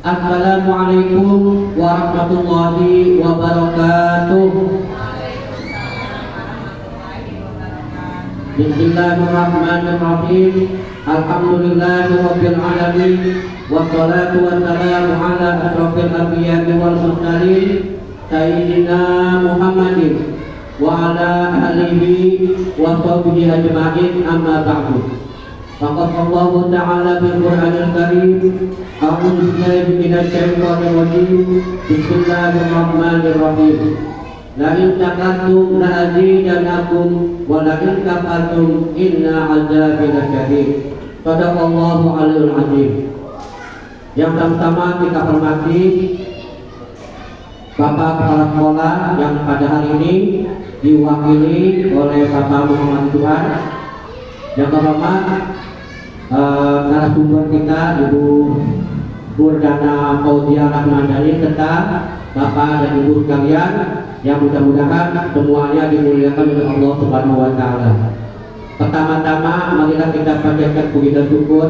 Assalamualaikum warahmatullahi wabarakatuh. Bismillahirrahmanirrahim. Alhamdulillahirabbil alamin. Wassalatu wassalamu ala asyrofil anbiya'i wal mursalin sayyidina Muhammadin wa ala alihi wa sahbihi ajma'in, amma ba'du. Faqad Allah Ta'ala fil Qur'anil Karim. A'udzu billahi minasy syaithanir rajim. Bismillahirrahmanirrahim. La in syakartum la azidannakum wa la in kafartum inna 'adzabi lasyadid. Shadaqallahu 'aliyul 'azim. Yang sama-sama kita hormati Bapak Kepala Sekolah yang pada hari ini diwakili oleh Bapak Muhammad Tuhan, yang terhormat narasumber kita Ibu Burdana Fauzia Rahmandani serta Bapak dan Ibu sekalian yang mudah-mudahan semuanya dimuliakan oleh Allah Subhanahu wa Ta'ala. Pertama-tama marilah kita panjatkan puji dan syukur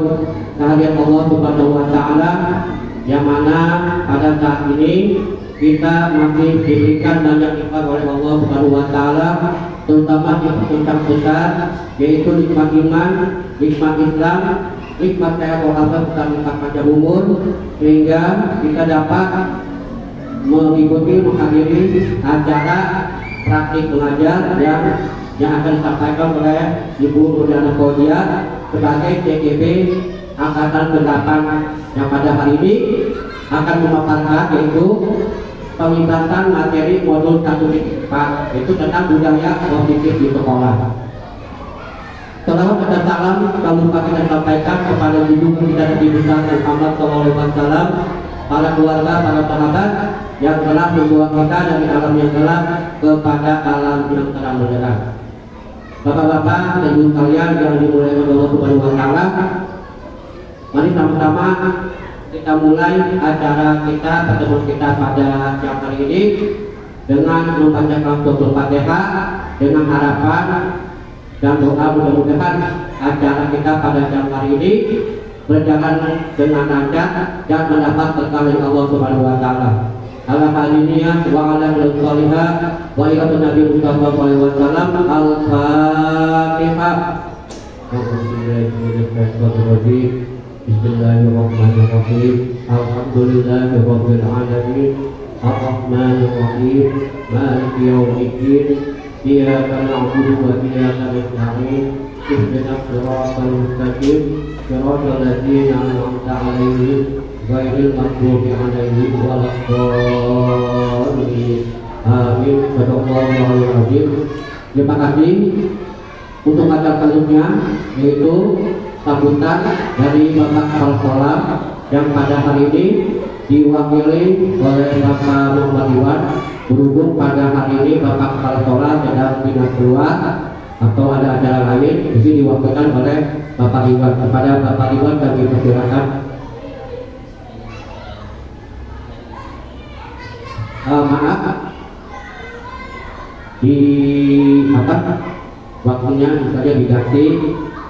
kehadirat Allah Subhanahu wa Ta'ala, yang mana pada saat ini kita masih diberikan banyak nikmat oleh Allah Subhanahu wa Ta'ala, terutama nikmat besar yaitu nikmat iman, nikmat Islam, nikmat sehat walafiat serta nikmat panjang umur, sehingga kita dapat mengikuti menghadiri acara praktik mengajar yang akan disampaikan oleh Ibu Burdana Fauzia sebagai CGP Angkatan ke-8, yang pada hari ini akan memaparkan yaitu pembahasan materi modul 1.4, yaitu tentang budaya positif di sekolah. Salawat dan salam kami kita sampaikan kepada junjungan kita Nabi besar Muhammad SAW, para keluarga, para sahabat yang telah membawa kita dari alam yang gelap kepada alam yang terang benderang. Bapak-bapak dan ibu sekalian yang dimuliakan Allah Subhanahu wa Ta'ala, mari sama-sama kita mulai acara kita, pertemuan kita pada siang hari ini dengan membacakan suratul Fatihah dengan harapan dan doa mudah-mudahan acara kita pada siang hari ini berjalan dengan lancar dan mendapat berkah dari Allah Subhanahu wa Ta'ala. Ala hadiniya wa ala al-salihah wa ila Nabi Mustafa sallallahu alaihi wasallam. Al-Fatihah. Bismillahirrahmanirrahim. Alhamdulillahirabbil alamin. Ar-Rahmanir Rahim. Maliki yaumiddin. Iyyaka na'budu wa iyyaka nasta'in. Ihdinas siratal mustaqim. Siratal ladzina an'amta 'alaihim ghairil maghdubi 'alaihim waladdallin. Amin. Shadaqallahul 'azim. Terima kasih. Untuk acara selanjutnya yaitu sambutan dari Bapak Kepala Sekolah yang pada hari ini diwakili oleh Bapak Muhammad Iwan. Berhubung pada hari ini Bapak Kepala Sekolah sedang dinas keluar atau ada acara lain, jadi diwakilkan oleh Bapak Iwan. Kepada Bapak Iwan kami persilakan. Maaf di waktunya misalnya diganti.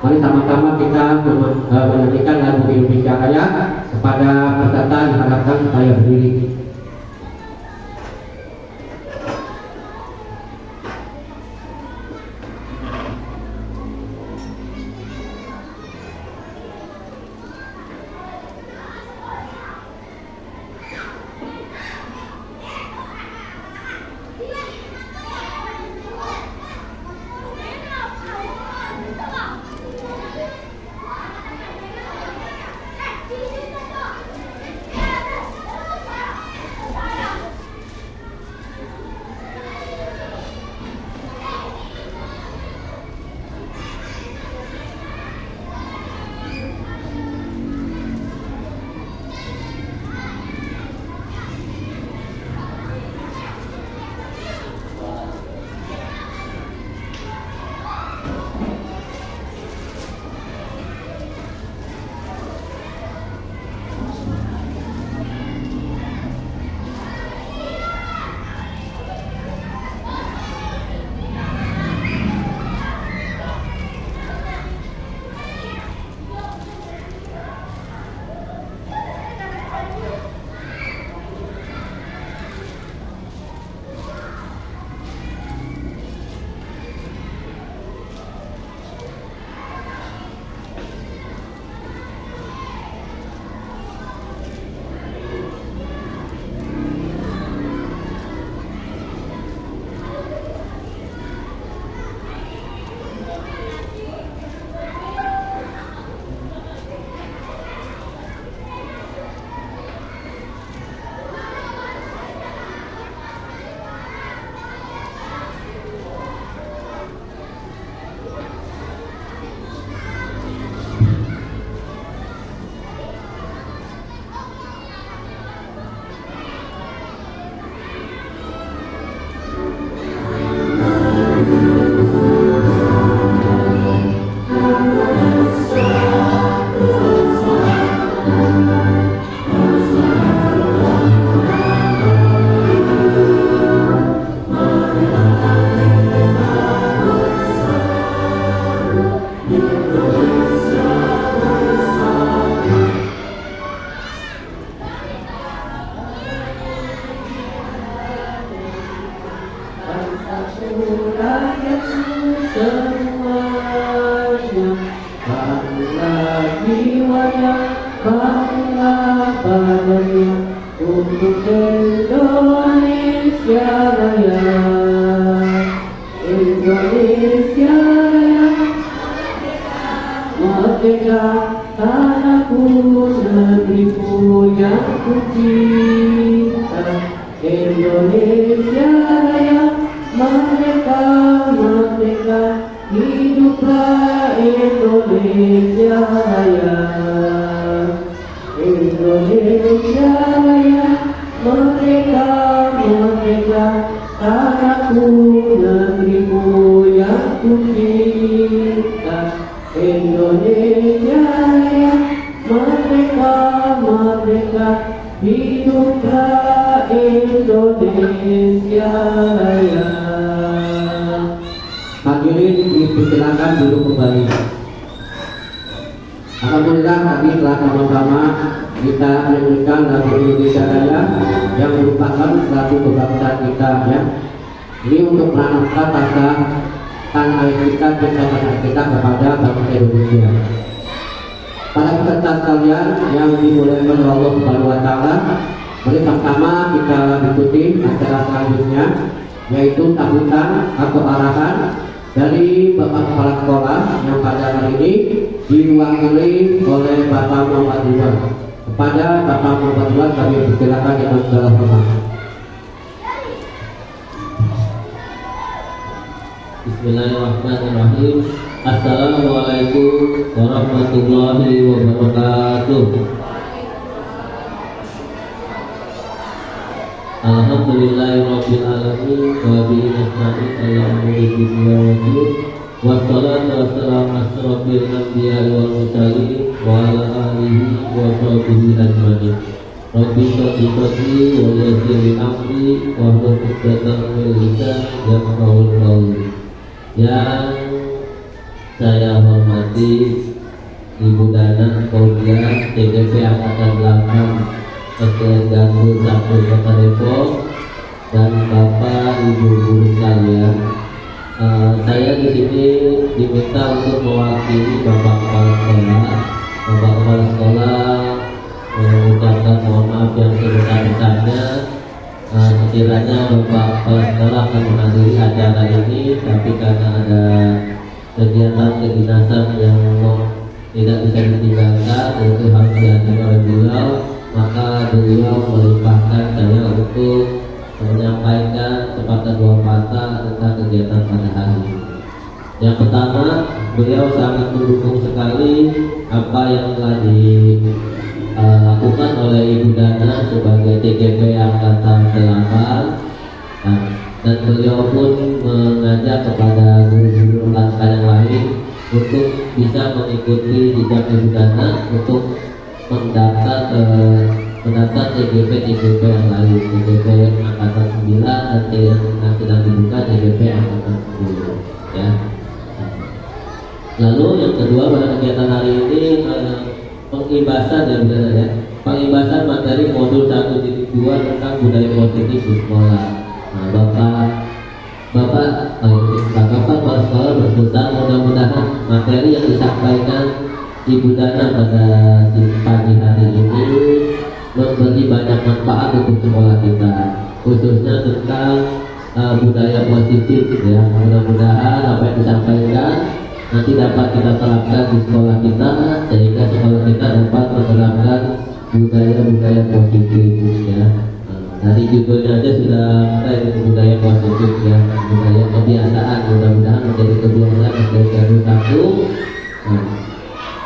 Mari sama-sama kita menyanyikan lagu Indonesia Raya. Kepada peserta diharapkan supaya berdiri. padanya untuk Indonesia Raya. Indonesia Raya, merdeka tanahku, negeriku yang ku cinta. Indonesia Raya, merdeka, merdeka, hiduplah Indonesia Raya. Indonesia Raya, merdeka, merdeka, tanahku, negeriku yang ku cinta. Indonesia Raya, merdeka, merdeka, hiduplah Indonesia Raya. Hadirin dipersilakan duduk kembali. Alhamdulillah tadi telah sama-sama kita menyanyikan lagu Indonesia Raya yang merupakan lagu kebangsaan kita ya. Ini untuk menanamkan rasa tanah air kita, cinta kita kepada bangsa Indonesia. Para peserta sekalian yang dimuliakan oleh Allah Subhanahu wa taala, mari sama-sama kita ikuti acara selanjutnya, yaitu sambutan atau arahan dari Bapak Kepala Sekolah yang pada hari ini diwakili oleh Bapak Muhammad Iwan. Kepada Bapak Muhammad Iwan kami persilakan dengan segala hormat. Bismillahirrahmanirrahim. Assalamualaikum warahmatullahi wabarakatuh. Alhamdulillahirabbil alamin wa bihi nasta'in ala umuri dunya wa din. Wassalatu wassalamu asrofil anbiya'i wal mursalin wa ala alihi wa sahbihi ajmain. Rabbi sholli wa yassir li amri wa hlul 'uqdatam min lisani yafqahu qawli. Yang saya hormati Ibu Dana Kaudia TGP Angkatan 8 SDN Gambut 1 Kota Depok dan Bapak Ibu guru sekalian, saya di sini diminta untuk mewakili Bapak Kepala Sekolah. Bapak Kepala Sekolah mengucapkan mohon maaf yang sebesar-besarnya sekiranya Bapak Kepala Sekolah akan menghadiri acara ini, tapi karena ada kegiatan kedinasan yang tidak bisa ditinggalkan yaitu harus dihadiri oleh beliau, maka beliau melimpahkan saya untuk menyampaikan sepatah dua patah tentang kegiatan pada hari ini. Yang pertama, beliau sangat mendukung sekali apa yang telah dilakukan oleh Ibu Dana sebagai TGP Angkatan 8, dan beliau pun mengajak kepada guru-guru angkatan yang lain untuk bisa mengikuti jejak Ibu Dana untuk mendaftar TGP yang lain, TGP Angkatan 9 dan yang sedang dibuka TGP Angkatan 10 ya. Lalu yang kedua, pada kegiatan hari ini pengibasan ya, pengibasan materi modul 1.2 tentang budaya positif di sekolah. Nah, Bapak Kepala Sekolah berpesan mudah-mudahan materi yang disampaikan Ibu Dana pada pagi hari ini memberi banyak manfaat untuk sekolah kita, khususnya tentang budaya positif ya. Mudah-mudahan apa yang disampaikan nanti dapat kita terapkan di sekolah kita, sehingga sekolah kita dapat menerapkan budaya-budaya positif ya. Dari judulnya aja sudah ada budaya positif ya, budaya kebiasaan. Mudah-mudahan menjadi kebiasaan menjadi satu.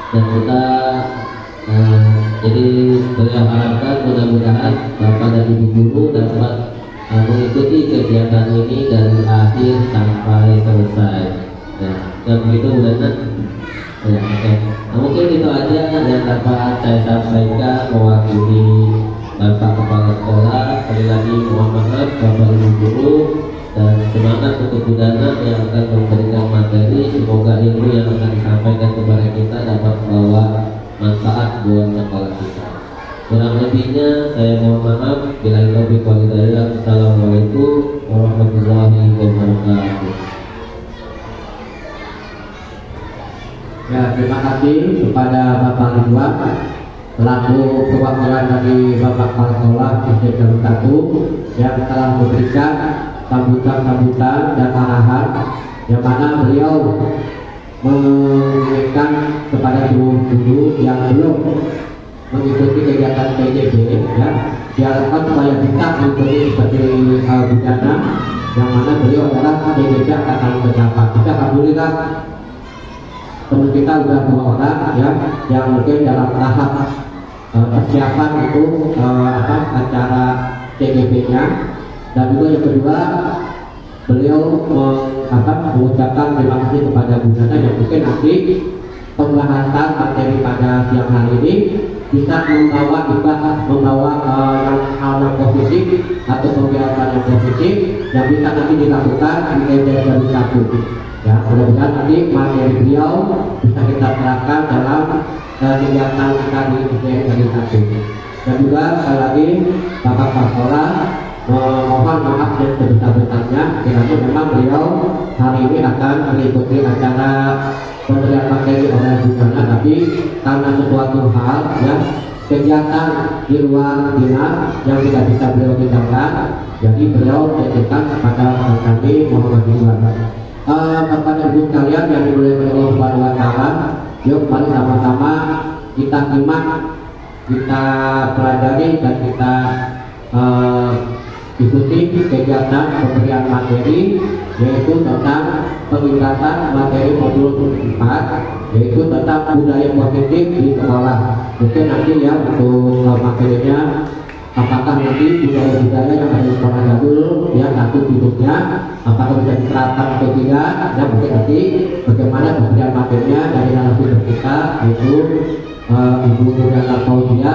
Dan kita jadi beliau harapkan mudah-mudahan Bapak dan Ibu guru dapat mengikuti kegiatan ini dari akhir sampai selesai ya. Dan begitu mudah-mudahan ya, oke. Nah, mungkin itu aja yang dapat saya sampaikan mewakili Bapak Kepala Sekolah. Sekali lagi mohon maaf Bapak Ibu guru, dan semangat untuk Bu Dana yang akan memberikan materi. Semoga ilmu yang akan disampaikan kepada kita dapat membawa manfaat buat sekolah kita. Kurang lebihnya saya mohon maaf. Bila taufiq wal hidayah. Assalamualaikum warahmatullahi wabarakatuh. Ya, terima kasih kepada Bapak Ridwan selaku perwakilan dari Bapak Kepala Sekolah SD Jalur 1 yang telah memberikan sambutan-sambutan dan arahan yang mana beliau mengingatkan kepada seluruh guru yang belum mengikuti kegiatan PJJ ya, diharapkan supaya bisa mengikuti seperti Budana yang mana beliau adalah PJJ angkatan ke-8. Kita alhamdulillah teman kita sudah 2 orang ya yang mungkin dalam tahap persiapan itu acara CGP-nya, dan juga yang kedua beliau mengucapkan terima kasih kepada Budana yang mungkin nanti pembahasan materi pada siang hari ini bisa membawa yang hal yang positif atau pembicaraan yang positif yang bisa nanti dilakukan di SD Jalur 1 ya. Mudah-mudahan nanti materi beliau bisa kita terapkan dalam kegiatan kita di SD Jalur 1. Dan juga sekali lagi Bapak Kepala Sekolah mohon maaf yang sebesar-besarnya kiranya memang beliau hari ini akan mengikuti acara pemberian materi oleh Budana, tapi karena sesuatu hal ya kegiatan di luar dinas yang tidak bisa beliau tinggalkan, jadi beliau titipkan kepada kami Muhammad Iwan. Kepada ibu sekalian yang dimuliakan Allah Subhanahu wa taala, yuk mari sama-sama kita simak, kita pelajari dan kita ikuti kegiatan pemberian materi, yaitu tentang pementasan materi modul 4, yaitu tentang budaya positif di sekolah. Mungkin nanti ya untuk materinya apakah nanti budaya-budaya yang ada di sekolah Jadul ya satu bentuknya apakah bisa diterapkan atau tidak ya, mungkin nanti bagaimana pemberian materinya dari narasumber kita yaitu Ibu Nurjana Fauzia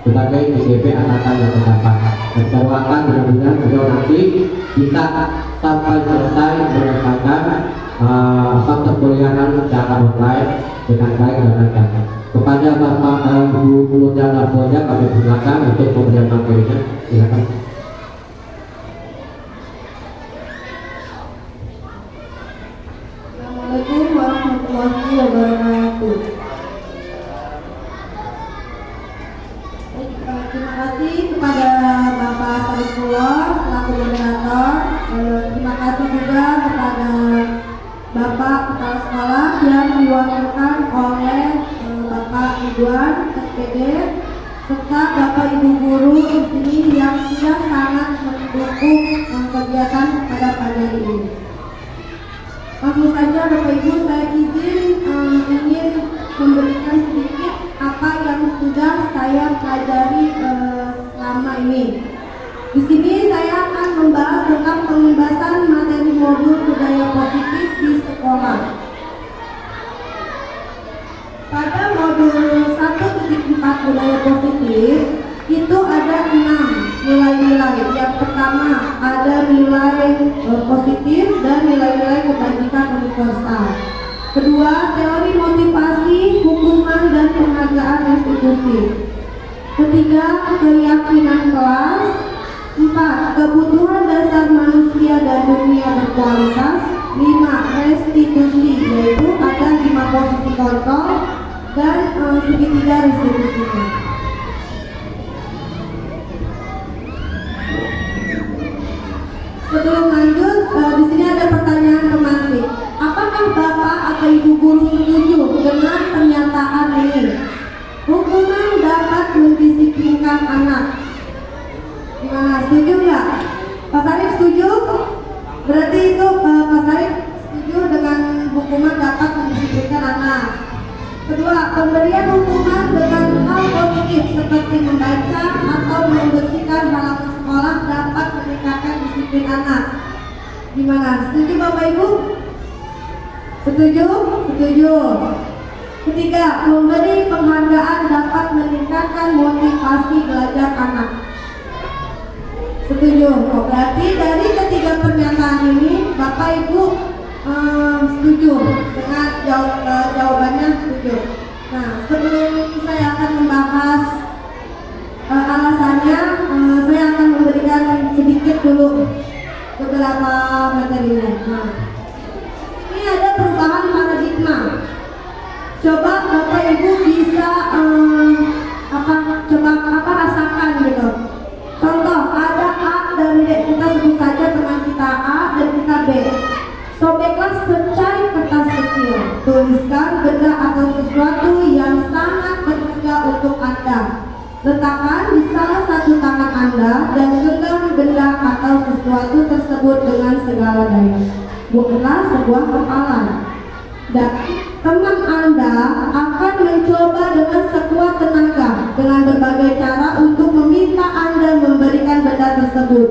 sebagai PJP angkatan yang ke-8. Dan saya doakan mudah-mudahan beliau nanti bisa sampai selesai menyelesaikan perkuliahan secara online dengan baik dan lancar. Kepada Bapak Ibu Nurjana Fauzia kami silakan untuk pemberian materinya. Silakan. Assalamualaikum warahmatullahi wabarakatuh. Terima kasih kepada Bapak Sarifullah selaku moderator. Terima kasih juga kepada Bapak Kepala Sekolah yang diwakilkan oleh Bapak Ridwan SPD serta Bapak Ibu guru di sini yang sudah sangat mendukung kegiatan pada pagi ini. Langsung saja Bapak Ibu, saya izin ingin memberikan sedikit apa yang sudah saya pelajari selama ini. Di sini saya akan membahas tentang pembahasan materi modul budaya positif di sekolah. Pada modul 1.4 budaya positif itu ada 6 nilai-nilai. Yang pertama ada nilai positif dan nilai-nilai kebajikan universal. Kedua, teori motivasi, hukuman dan penghargaan institusi. Ketiga, keyakinan kelas. 4, kebutuhan dasar manusia dan dunia berkualitas. 5, restitusi, yaitu ada 5 posisi kontrol dan segitiga restitusinya. Sebelum lanjut, di sini ada pertanyaan pemantik. Apakah Bapak atau Ibu guru setuju dengan pernyataan ini? Hukuman dapat mendisiplinkan anak. Gimana? Setuju nggak? Pak Sarif setuju? Berarti itu Pak Sarif setuju dengan hukuman dapat mendisiplinkan anak. Kedua, pemberian hukuman dengan hal positif seperti membaca atau membersihkan halaman sekolah dapat meningkatkan disiplin anak. Gimana? Setuju Bapak Ibu? Setuju? Setuju. Ketiga, memberi penghargaan dapat meningkatkan motivasi belajar anak. Setuju. Oh, berarti dari ketiga pernyataan ini Bapak Ibu setuju dengan jawabannya setuju. Nah, sebelum saya akan membahas alasannya, saya akan memberikan sedikit dulu beberapa materinya. Nah, ini ada perubahan paradigma. Coba Bapak Ibu bisa Ambillah secari kertas kecil, tuliskan benda atau sesuatu yang sangat berharga untuk Anda. Letakkan di salah satu tangan Anda dan genggam benda atau sesuatu tersebut dengan segala daya. Buatlah sebuah kepalan. Dan teman Anda akan mencoba dengan sekuat tenaga dengan berbagai cara untuk meminta Anda memberikan benda tersebut.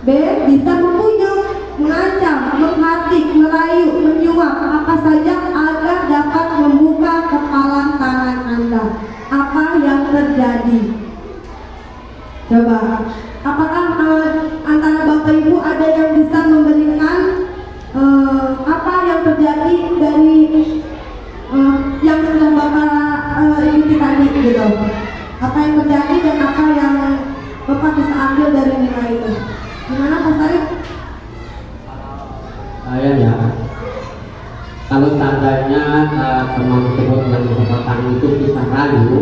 B. Bisa membujuk, mengancam, menghadik, merayu, menyuap, apa saja agar dapat membuka kepalan tangan Anda. Apa yang terjadi? Coba, apakah antara Bapak Ibu ada yang bisa memberikan apa yang terjadi dari yang sudah Bapak ikuti tadi gitu? Apa yang terjadi dan apa yang Bapak bisa ambil dari nilai itu? Gimana Pak Sarif? Saya ya, kalau seandainya teman tersebut yang berhutang itu bisa rayu,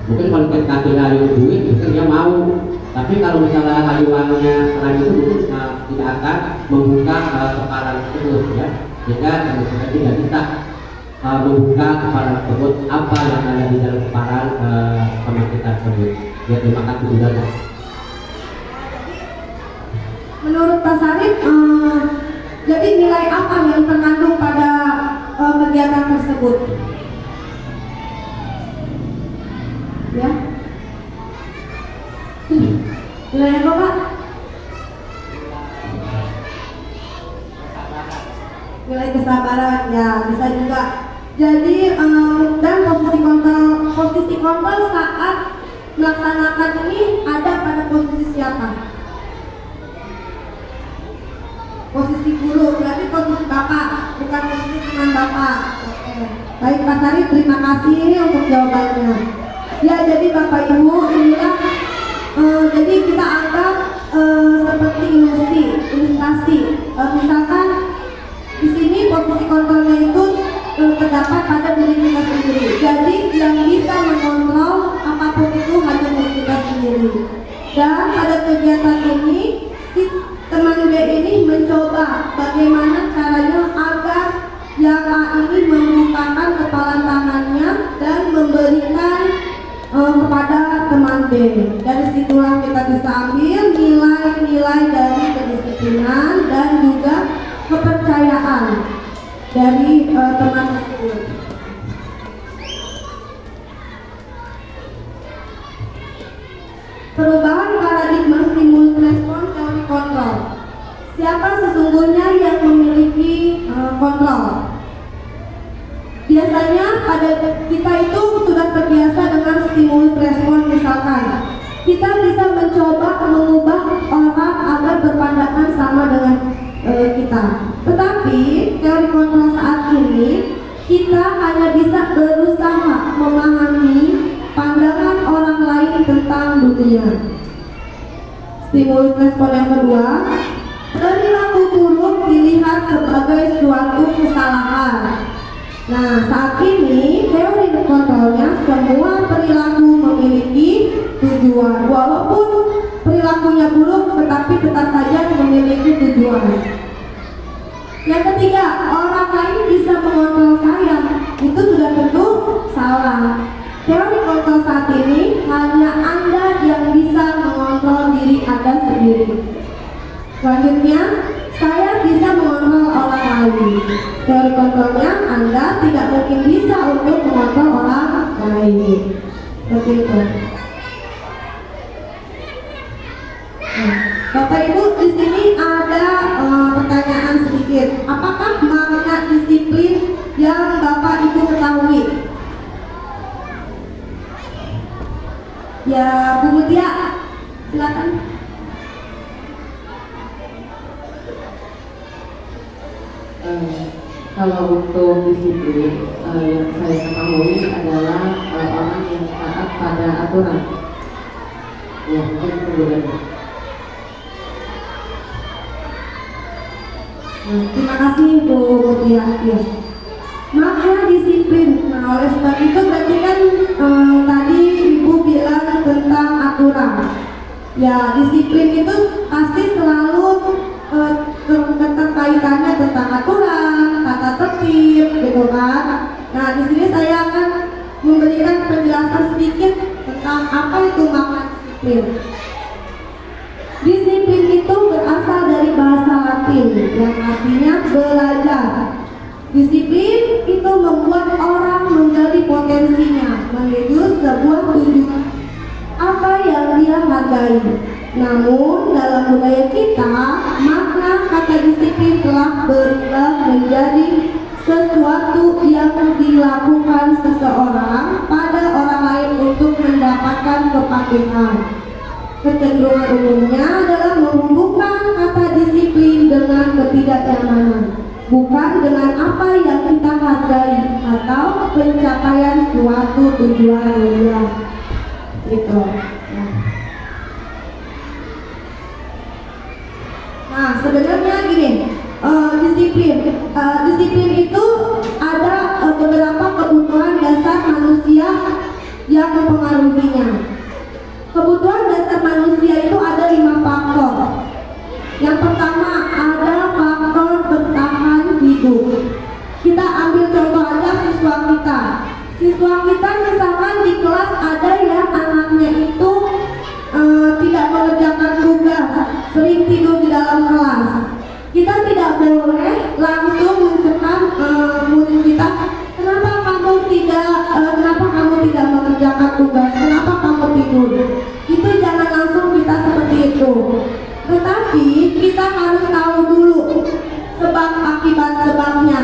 mungkin kalau kita kasih rayu duit mungkin dia mau. Tapi kalau misalnya rayuannya rayu itu mungkin tidak akan membuka kepalan tersebut ya, sehingga kita tidak bisa membuka kepalan tersebut apa yang ada di dalam kepalan teman kita tersebut. Ya, terima kasih juga. Menurut Pak Sarif, jadi nilai apa yang terkandung pada kegiatan tersebut? Ya, nilai apa Pak? Nilai kesabaran, ya bisa juga. Jadi dan posisi kontrol saat melaksanakan ini ada pada posisi siapa? Posisi guru, berarti posisi Bapak, bukan posisi teman Bapak. Oke. Baik Pak Sarif, terima kasih untuk jawabannya. Ya, jadi Bapak Ibu, inilah jadi kita anggap seperti ilustrasi. Misalkan di sini posisi kontrolnya itu terdapat pada diri kita sendiri. Jadi yang bisa mengontrol apapun itu hanya diri kita sendiri. Dan pada kegiatan ini teman B ini mencoba bagaimana caranya agar yang A ini membukakan kepalan tangannya dan memberikan kepada teman B. Dari situlah kita bisa ambil nilai-nilai dari kedisiplinan dan juga kepercayaan dari teman tersebut. Perubahan paradigma stimulus respon teori kontrol. Siapa sesungguhnya yang memiliki kontrol? Biasanya pada kita itu sudah terbiasa dengan stimulus respon. Misalkan kita bisa mencoba mengubah orang agar berpandangan sama dengan kita. Tetapi teori kontrol saat ini kita hanya bisa berusaha memahami pandangan orang lain tentang dunia. Stimulus respon yang kedua, perilaku buruk dilihat sebagai suatu kesalahan. Nah, saat ini teori kontrolnya semua perilaku memiliki tujuan. Walaupun perilakunya buruk, tetapi tetap saja memiliki tujuan. Yang ketiga, orang lain bisa mengontrol saya. Itu sudah tentu salah. Teori kontrol saat ini hanya Anda yang bisa mengontrol diri Anda sendiri. Selanjutnya, saya bisa mengontrol orang lain. Teori kontrolnya Anda tidak mungkin bisa untuk mengontrol orang lain. Seperti itu. Nah, Bapak Ibu, di sini ada pertanyaan sedikit. Apakah makna disiplin yang Bapak Ibu ketahui? Ya, Bu Mutia, silakan. Kalau untuk disiplin yang saya ketahui adalah orang yang taat pada aturan. Ya, mungkin itu bedanya. Terima kasih Bu Mutia. Ya. Makna disiplin. Nah, oleh sebab itu berarti kan tadi Ibu bilang tentang aturan. Ya, disiplin itu pasti selalu terkait kaitannya tentang aturan, tata tertib, gitu kan. Nah, di sini saya akan memberikan penjelasan sedikit tentang apa itu makna disiplin. Disiplin itu berasal dari bahasa Latin yang artinya belajar. Disiplin itu membuat orang menjadi potensinya menuju sebuah tujuan apa yang dia hargai. Namun dalam budaya kita, makna kata disiplin telah berubah menjadi sesuatu yang dilakukan seseorang pada orang lain untuk mendapatkan kepatuhan. Kecenderungan umumnya adalah menghubungkan kata disiplin dengan ketidaknyamanan, bukan dengan apa yang kita hargai atau pencapaian suatu tujuan mulia. Gitu. Nah, sebenarnya gini, disiplin itu ada beberapa kebutuhan dasar manusia yang mempengaruhinya. Kebutuhan dasar manusia itu ada 5 faktor. Yang pertama ada faktor bertahan hidup. Kita ambil contoh aja siswa kita. Siswa kita misalkan di kelas ada yang anaknya itu tidak mengerjakan tugas, sering tidur di dalam kelas. Kita tidak boleh langsung mencegah murid kita, kenapa kamu tidak mengerjakan tugas, kenapa kamu tidur. Itu jangan langsung kita seperti itu. Tetapi kita harus tahu dulu sebab akibat sebabnya.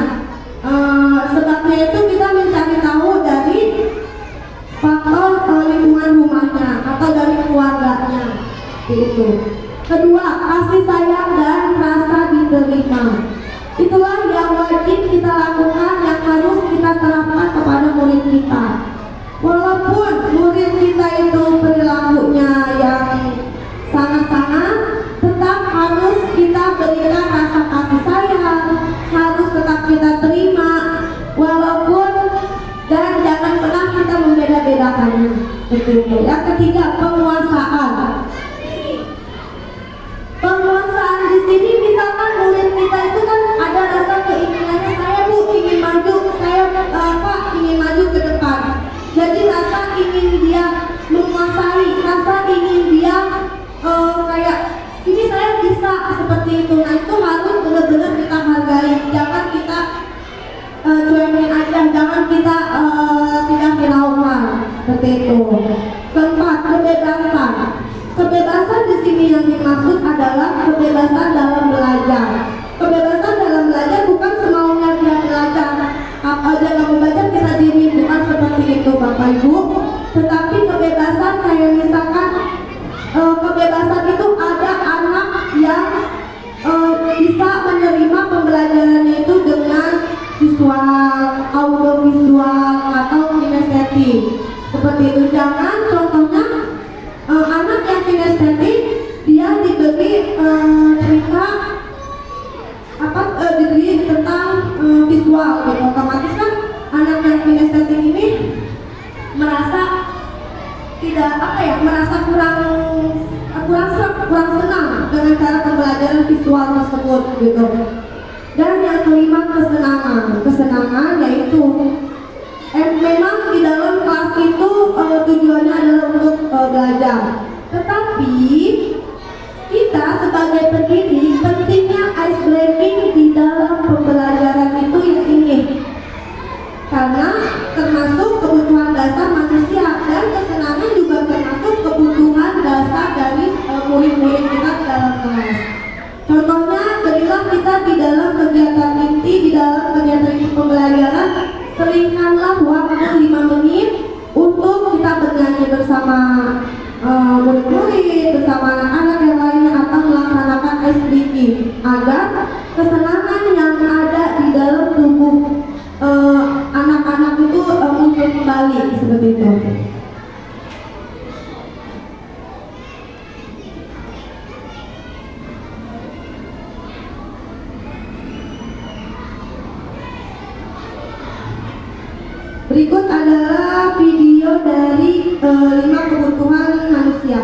Sebabnya itu kita mencari tahu dari faktor lingkungan rumahnya atau dari keluarganya. Itu. Kedua, kasih sayang dan rasa diterima. Itulah yang wajib kita lakukan, yang harus kita terapkan kepada murid kita. Walaupun murid kita itu perilakunya yang sangat-sangat, tetap harus kita berikan rasa kasih sayang, harus tetap kita terima, walaupun, dan jangan pernah kita membeda-bedakannya. Betul. Yang ketiga, penguasaan. Penguasaan di sini misalkan murid kita itu kan ada rasa keinginannya, saya Bu ingin maju, saya Pak ingin maju ke depan. Jadi rasa ingin dia menguasai, rasa ingin dia kayak ini saya bisa seperti itu. Nah, itu harus benar-benar kita hargai. Jangan kita cuekin aja, jangan kita tidak hiraukan seperti itu. Keempat, kebebasan. Kebebasan di sini yang dimaksud adalah kebebasan dalam belajar. Kebebasan dalam belajar bukan semaunya dia belajar. Apa aja kamu belajar kita diri, bukan seperti itu Bapak Ibu. Tetapi kebebasan kayak misalkan kebebasan itu ada anak yang bisa menerima pembelajarannya itu dengan visual, audiovisual atau kinestetik. Seperti itu. Jangan contohnya anak yang kinestetik dia diberi cerita diberi tentang visual gitu. Otomatis kan anak yang kinestetik ini merasa tidak merasa kurang senang dengan cara pembelajaran visual tersebut gitu. Dan yang kelima, kesenangan yaitu memang di dalam kelas itu tujuannya adalah untuk belajar. Tetapi kita sebagai pendidik pentingnya ice breaking di dalam pembelajaran itu yang ini. Karena termasuk kebutuhan dasar manusia dan kesenangan juga termasuk kebutuhan dasar dari murid-murid kita di dalam kelas. Contohnya, berilah kita di dalam kegiatan inti, di dalam kegiatan inti pembelajaran, seringkanlah waktu 5 menit untuk kita bernyanyi bersama murid-murid, bersama anak-anak yang lainnya, atau melaksanakan ice breaking agar kesenangan yang ada di dalam tubuh anak-anak itu muncul kembali seperti itu. Berikut adalah video dari 5 kebutuhan manusia.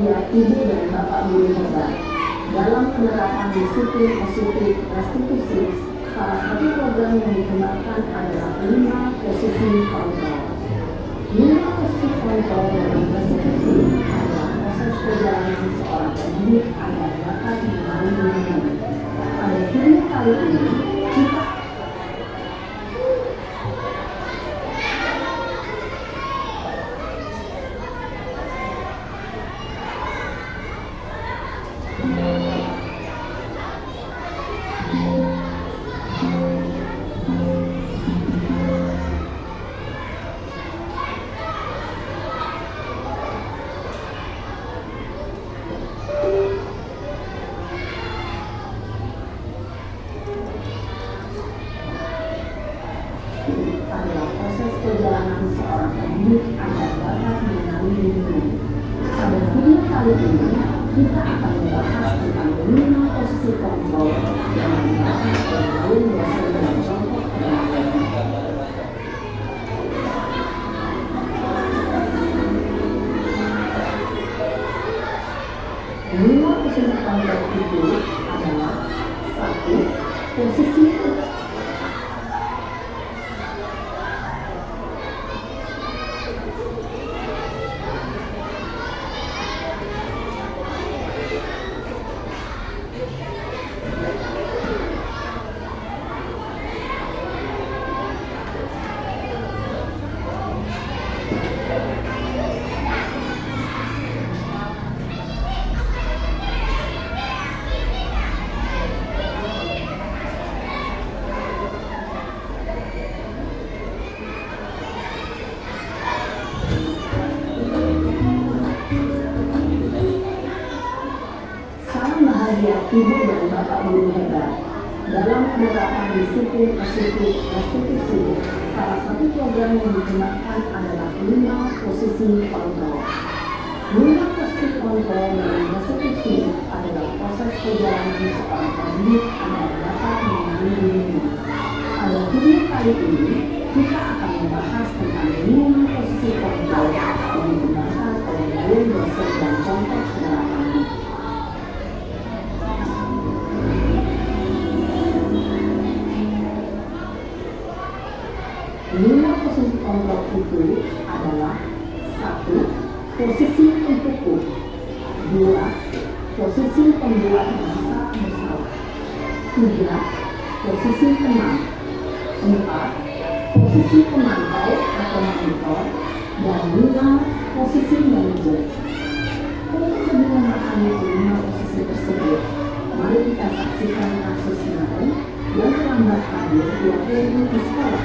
bahagia Ibu dan Bapak guru hebat. Dalam penerapan disiplin positif restitusi, salah satu program yang dikembangkan adalah 5 posisi kontrol. 5 posisi kontrol dalam restitusi adalah proses perjalanan seorang pendidik agar dapat mengenali dirinya. Pada video kali ini, kita adalah proses perjalanan seorang pendidik agar dapat mengenali dirinya. Pada video kali ini, kita akan membahas tentang 5 posisi kontrol yang dibahas oleh lain dosen dan contoh penelitian. 5 posisi kontrol itu adalah 1. Posisi Ibu dan Bapak guru hebat. Dalam penerapan disiplin positif restitusi, salah satu program yang dikembangkan adalah 5 posisi kontrol. 5 posisi kontrol dalam restitusi adalah proses perjalanan seorang pendidik agar dapat mengenali dirinya. Pada video kali ini, kita akan membahas tentang 5 posisi kontrol yang dikembangkan oleh lain dosen dan contoh penerapannya. 5 posisi kontrol itu adalah 1. Posisi pemukul. 2. Posisi pembuat merasa bersalah. 3. Posisi teman. 4. Posisi pemantau atau monitor. Dan 5. Posisi manajer. Untuk lebih memahami 5 posisi tersebut, mari kita saksikan kasus kemarin yang terlambat hadir di di sekolah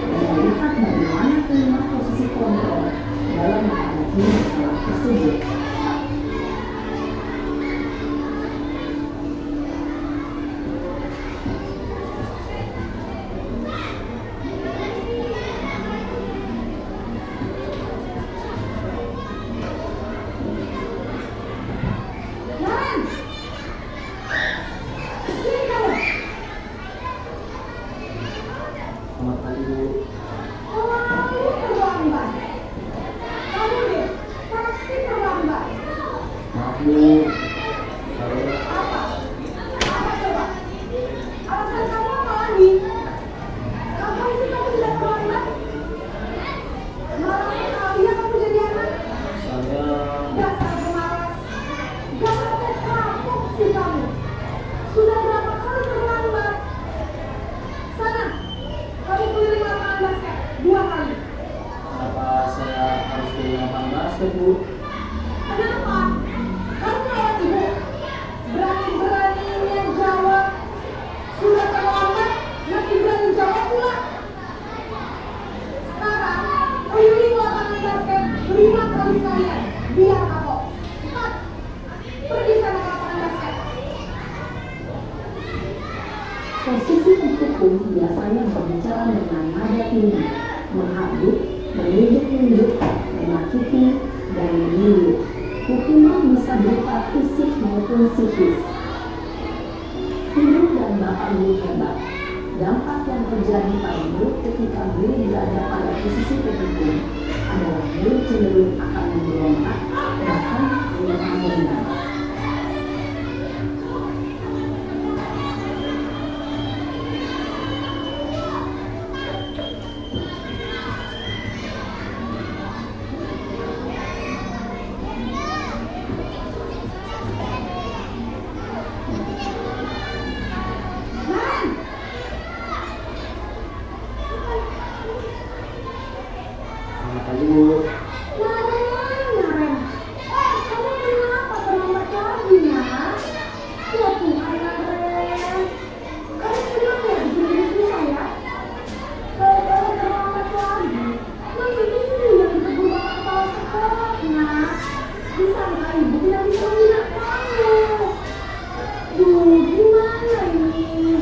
dan melihat bagaimana 5 posisi kontrol dalam menghadapi masalah tersebut. Posisi hukum biasanya berbicara dengan nada tinggi, menghadut, menunjuk-nunjuk, menyakiti, dan menyindir. Hukuman bisa berupa fisik maupun psikis. Ibu dan bapak guru hebat. Dampak yang terjadi pada murid ketika murid berada pada posisi terhukum adalah murid cenderung akan memberontak, bahkan untuk kamu Indah. Selamat pagi Bu. Naren, kamu kenapa terlambat lagi nak? Ya Tuhan Naren, kamu senang ya bikin ini susah ya? Kalau kamu terlambat lagi, nanti ini yang berguna kepala sekolah nak. Disangka ibu tidak bisa menghina kamu. Duh, gimana ini?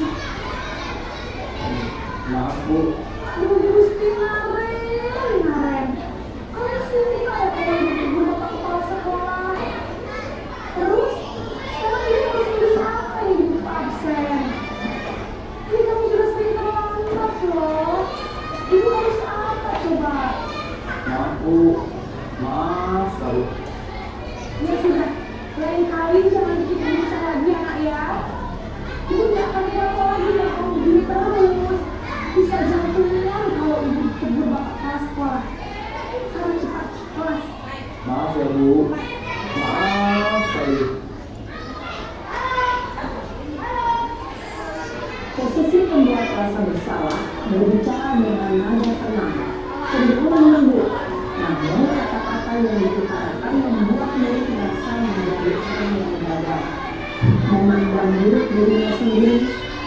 Maaf Bu. Duh, Gusti Naren, kamu suka ya kalau ibu berguna kepala sekolah? Terus, sekarang ini harus tulis apa yang ibu absen? Ini kamu sudah sering terlambat loh. Ibu harus apa coba? Maaf Bu. Maaf sekali. Ya sudah, lain kali jangan bikin ibu salah lagi anak ya. Ibu tidak akan kuat lagi kalau kamu begini terus. Bisa jantungan kalau ibu keburu bapak kelas sekolah. Sekarang cepat kelas. Maaf ya Bu. Maaf sekali. Posisi pembuat rasa bersalah berbicara dengan nada tenang, cenderung menunduk. Namun kata-kata yang diutarakan membuat murid merasa menjadi orang yang gagal, memandang buruk dirinya sendiri,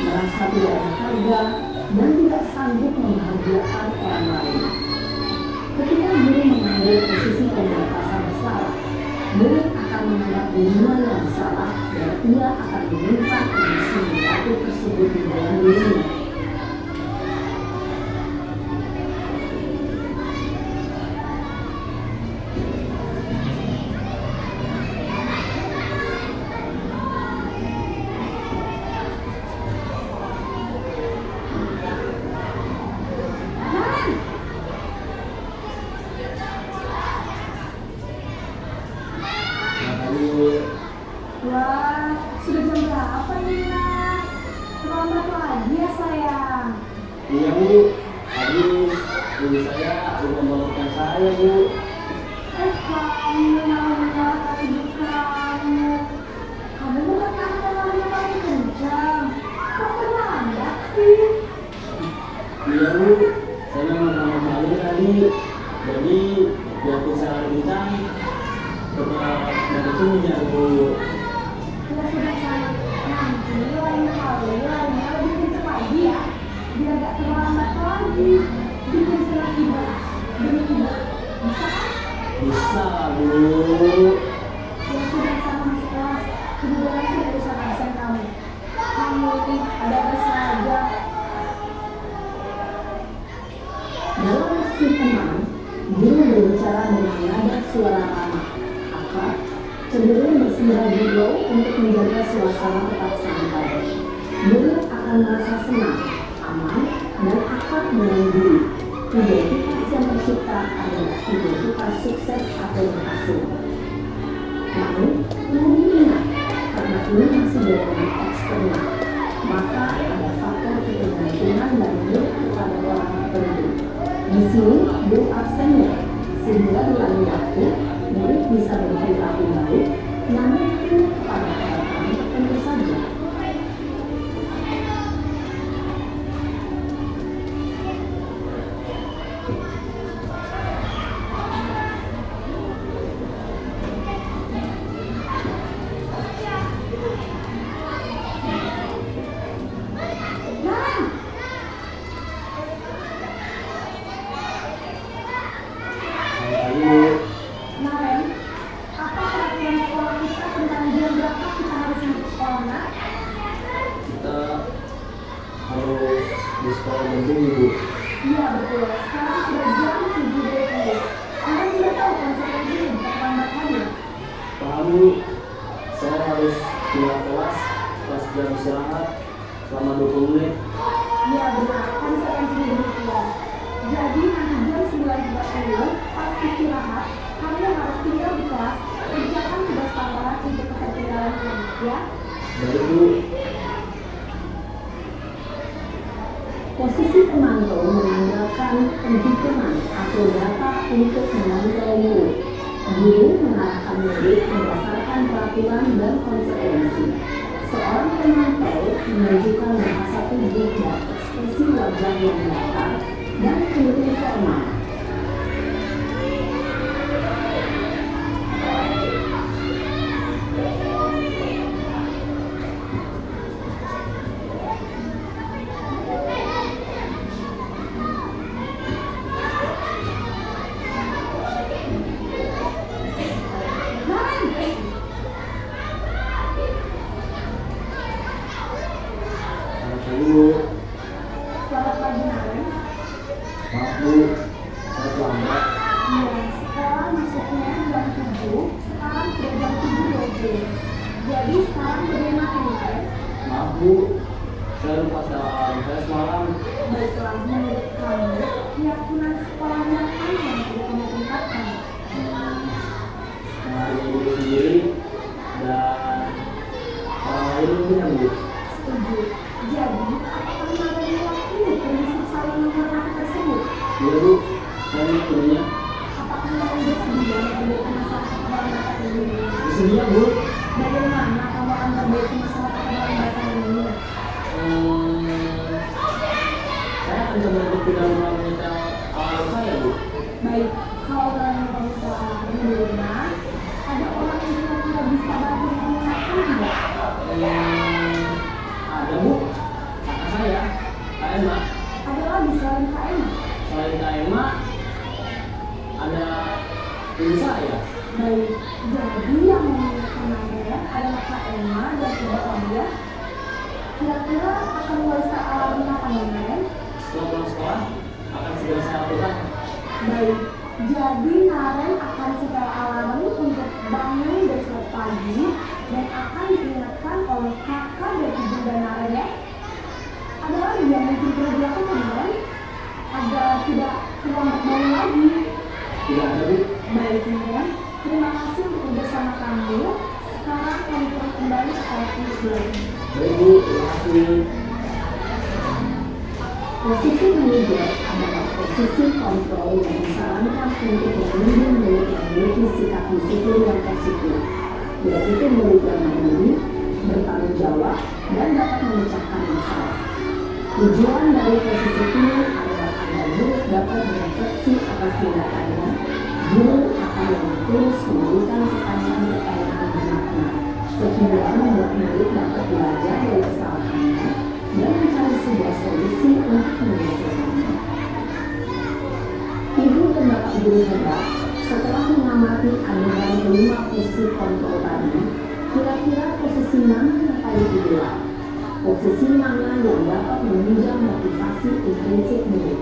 merasa tidak berharga, dan tidak sanggup membahagiakan orang lain. Ketika guru mengambil posisi pembuat rasa bersalah, murid akan menganggap dirinya yang salah dan ia akan meminta kondisi negatif tersebut di dalam dirinya. Selamat pagi Bu. Wah, sudah jam berapa nih nak? Terlambat lagi ya sayang. Iya Bu. Tadi ibu saya belum membawakan saya Bu. Kamu malah menyalahkan ibu kamu. Kamu bukan anak yang larinya paling kencang. Kok terlambat sih? Iya Bu. Saya memang mau balik tadi. Jadi biarpun saya lagi kencang, tetap dari sini ya Bu. Ya sudah sayang. Nanti lain kali larinya lebih kencang lagi ya. Biar gak terlambat lagi. Bikin senang ibu. Demi ibu. Bisa kan? Bisa Bu. Ya sudah sama masuk kelas. Ibu beresin urusan absen kamu. Kamu ini ada saja. Dalam aksi tenang, guru berbicara dengan nada suara ramah, akrab, cenderung bersenda gurau untuk menjaga suasana tetap santai. Murid akan merasa senang, aman, dan akrab dengan guru. Identitas yang tercipta adalah identitas sukses atau berhasil. Namun, perlu diingat, karena ini masih dari eksternal, maka ada faktor ketergantungan dari murid kepada orang tertentu. Di sini, guru absennya, sehingga berlalu waktu, murid bisa berperilaku baik, namun itu kepada orang tertentu saja. Bu, saya harus keluar kelas pas jam istirahat selama 20 menit. Iya benar, kan saya yang sini demikian. Jadi nanti jam 9.30 pas istirahat, kamu harus tinggal di kelas, kerjakan tugas melakukan penghitungan atau data untuk mengontrol murid. Guru mengarahkan murid berdasarkan peraturan dan konsekuensi. Seorang pemantau menunjukkan bahasa tubuh dan ekspresi wajah yang datar dan penuh formal. Selamat pagi, Naren. Maaf Bu, saya terlambat. Iya, sekarang masuknya jam 7, sekarang sudah jam 7.20. Jadi sekarang bagaimana, Naren? Maaf Bu, saya lupa salam saya semalam. Baiklah, menurut kamu, keyakinan sekolahnya apa yang perlu kamu tingkatkan? Dari diri sendiri dan orang lain mungkin ya Bu. Setuju. Jadi, apakah Naren meyakini prinsip saling menghormati tersebut? Iya Bu, saya mengertinya. Apakah Naren bersedia memperbaiki masalah keterlambatan ini? Bersedia Bu. Bagaimana kamu akan memperbaiki masalah keterlambatan ini? Saya akan coba untuk tidak mengambil awal saya Bu. Baik, kalau dalam permasalahan di rumah, ada orang yang kira-kira bisa bantu mengingatkan tidak? Ada Bu, kakak saya, Kak Emma. Ada lagi selain Kak Emma? Selain Kak Emma, ada ibu saya. Baik, jadi yang mengingatkan Naren adalah Kak Emma dan Ibu Claudia. Kira-kira akan mulai saat apa Naren? Setelah pulang sekolah, akan segera saya lakukan. Baik, jadi Naren akan setel alarm untuk bangun besok pagi dan akan diingatkan oleh kakak dan ibunda Naren ya. Ada lagi yang mungkin perlu dilakukan Naren? Agar tidak terlambat bangun lagi. Tidak ada Bu. Baik Naren, terima kasih untuk bersama kamu. Sekarang kami pulang kembali ke kelas untuk belajar. Baik Bu, terima kasih. Posisi manajer adalah posisi kontrol yang disarankan untuk membimbing murid yang memiliki sikap disiplin yang positif, yaitu murid yang mandiri, bertanggung jawab, dan dapat memecahkan masalah. Tujuan dari posisi ini adalah agar murid dapat berefleksi atas tindakannya. Guru akan dengan terus memberikan pertanyaan-pertanyaan bermakna, sehingga membuat murid dapat belajar dari kesalahannya dan mencari sebuah solusi untuk menyelesaikannya. Ibu dan bapak guru hebat, setelah mengamati adegan kelima posisi kontrol tadi, kira-kira posisi mana yang paling ideal? Posisi mana yang dapat menunjang motivasi intrinsik murid?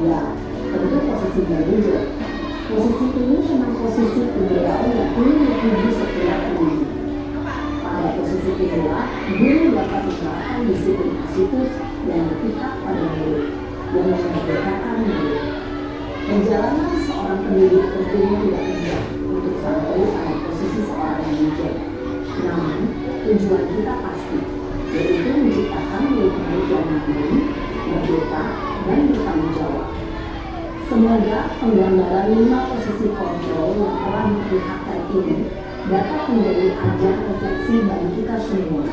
Ya, tentu posisi manajer. Posisi ini memang posisi ideal yang ingin dituju setiap murid. Pada posisi inilah, guru dapat menerapkan disiplin positif yang berpihak pada murid, yang memerdekakan murid. Perjalanan seorang pendidik tentunya tidak mudah untuk sampai pada posisi seorang manajer. Namun, tujuan kita pasti, yaitu menciptakan murid-murid yang mandiri, merdeka, dan bertanggung jawab. Semoga penggambaran 5 posisi kontrol yang telah diperlihatkan ini dapat menjadi ajar refleksi bagi kita semua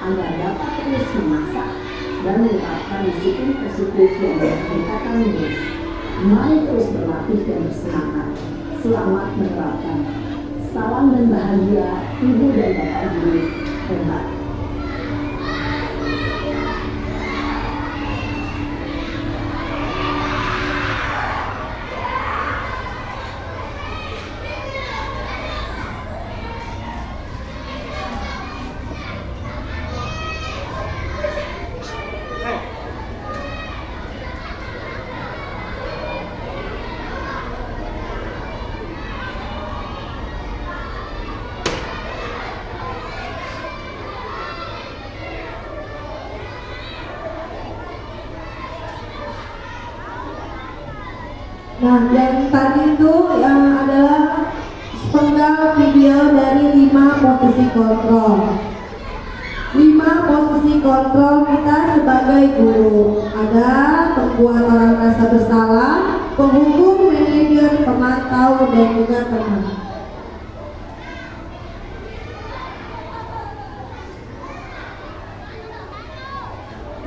agar dapat terus memasak dan menerapkan disiplin positif yang memerdekakan murid. Mari terus berlatih dan bersemangat. Selamat menerapkan. Salam dan bahagia Ibu dan Bapak Guru hebat. Nah, yang tadi itu yang adalah sepenggal video dari 5 posisi kontrol. 5 posisi kontrol kita sebagai guru. Ada pembuat orang merasa bersalah, penghukum, manajer, pemantau, dan juga teman.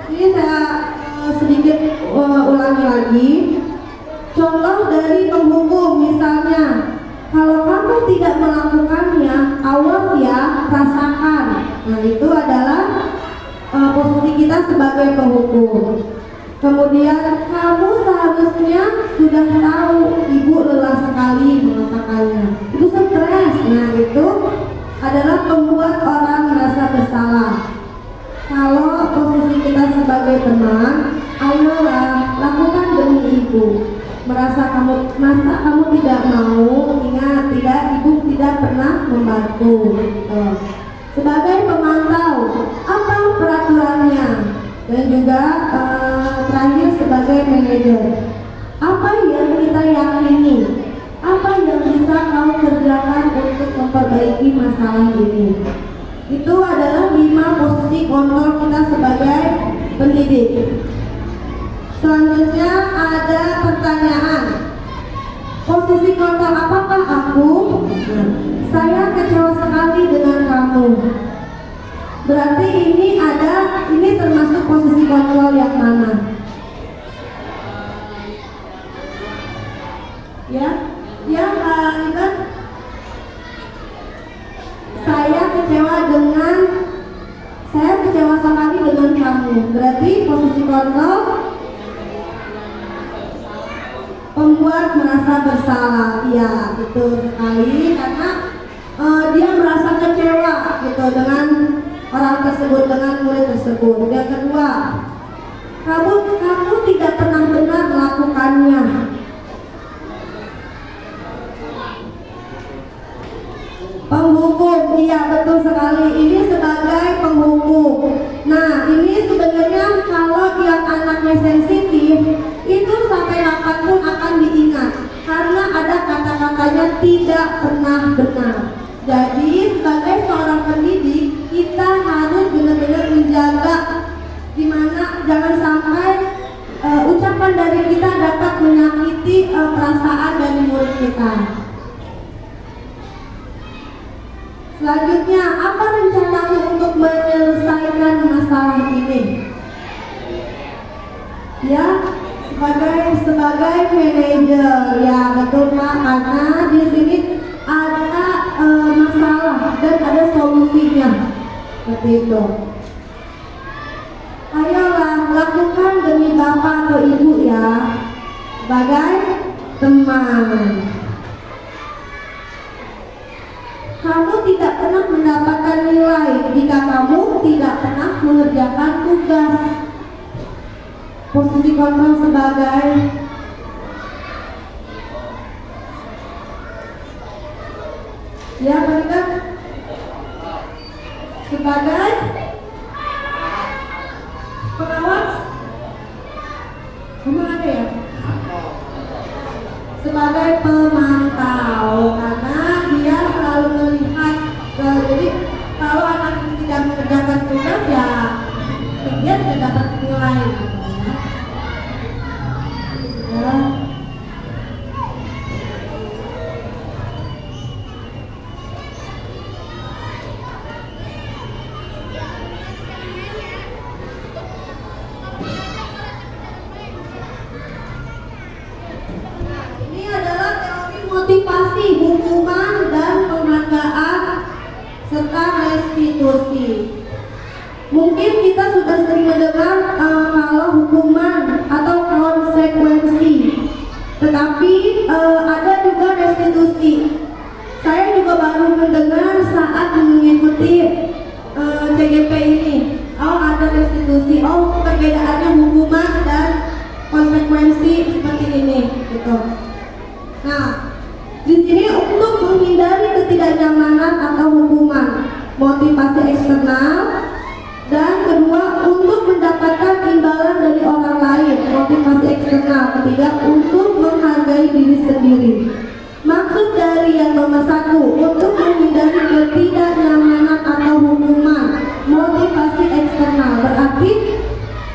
Ini saya sedikit ulangi lagi. Contoh dari penghukum, misalnya, kalau kamu tidak melakukannya, awas ya, rasakan. Nah, itu adalah posisi kita sebagai penghukum. Kemudian, kamu seharusnya sudah tahu ibu lelah sekali mengatakannya. Itu stres. Nah, itu adalah membuat orang merasa bersalah. Kalau posisi kita sebagai teman, ayolah lakukan demi ibu. Masa kamu tidak mau, ingat, ibu tidak pernah membantu. Sebagai pemantau, apa peraturannya? Dan juga terakhir sebagai manajer, apa yang kita yakini? Apa yang bisa kamu kerjakan untuk memperbaiki masalah ini? Itu adalah 5 posisi kontrol kita sebagai pendidik. Selanjutnya ada pertanyaan. Posisi kontrol apakah aku? Saya kecewa sekali dengan kamu. Berarti ini termasuk posisi kontrol yang mana? Ya, kan? Saya kecewa sekali dengan kamu. Berarti posisi kontrol membuat merasa bersalah. Ya, betul sekali, karena dia merasa kecewa gitu dengan orang tersebut, dengan murid tersebut. Yang kedua, kamu tidak pernah benar melakukannya. Penghukum, iya betul sekali. Ini sebagai penghukum. Nah, ini sebenarnya kalau yang anaknya sensitif, itu sampai 8 pun akan diingat, karena ada kata-katanya tidak pernah benar. Jadi sebagai seorang pendidik, kita harus benar-benar menjaga dimana jangan sampai ucapan dari kita dapat menyakiti perasaan dari murid kita. Selanjutnya, apa rencanamu untuk menyelesaikan masalah ini? Ya, sebagai manajer, ya betul Pak, karena di sini ada masalah dan ada solusinya, seperti itu. Ayolah lakukan demi bapak atau ibu ya, sebagai teman. Kamu tidak pernah mendapatkan nilai jika kamu tidak pernah mengerjakan tugas. Posisi kontrol sebagai ya, berikan sebagai pengawas. Memang ada ya? Sebagai pemantau, karena dia selalu melihat. Jadi kalau anak ini tidak mengerjakan tugas, ya dia tidak dapat nilai. Ya. Ini adalah teori motivasi, hukuman dan penghargaan serta restitusi. Mungkin kita sudah sering mendengar kalau hukuman atau konsekuensi, tetapi ada juga restitusi. Saya juga baru mendengar saat mengikuti CGP ini. Oh, ada restitusi. Oh, perbedaannya hukuman dan konsekuensi seperti ini, gitu. Nah, di sini untuk menghindari ketidaknyamanan atau hukuman, motivasi eksternal, dan kedua untuk mendapatkan imbalan dari orang lain, motivasi eksternal. Ketiga, untuk menghargai diri sendiri. Maksud dari yang nomor 1 untuk menghindari ketidaknyamanan atau hukuman, motivasi eksternal. Berarti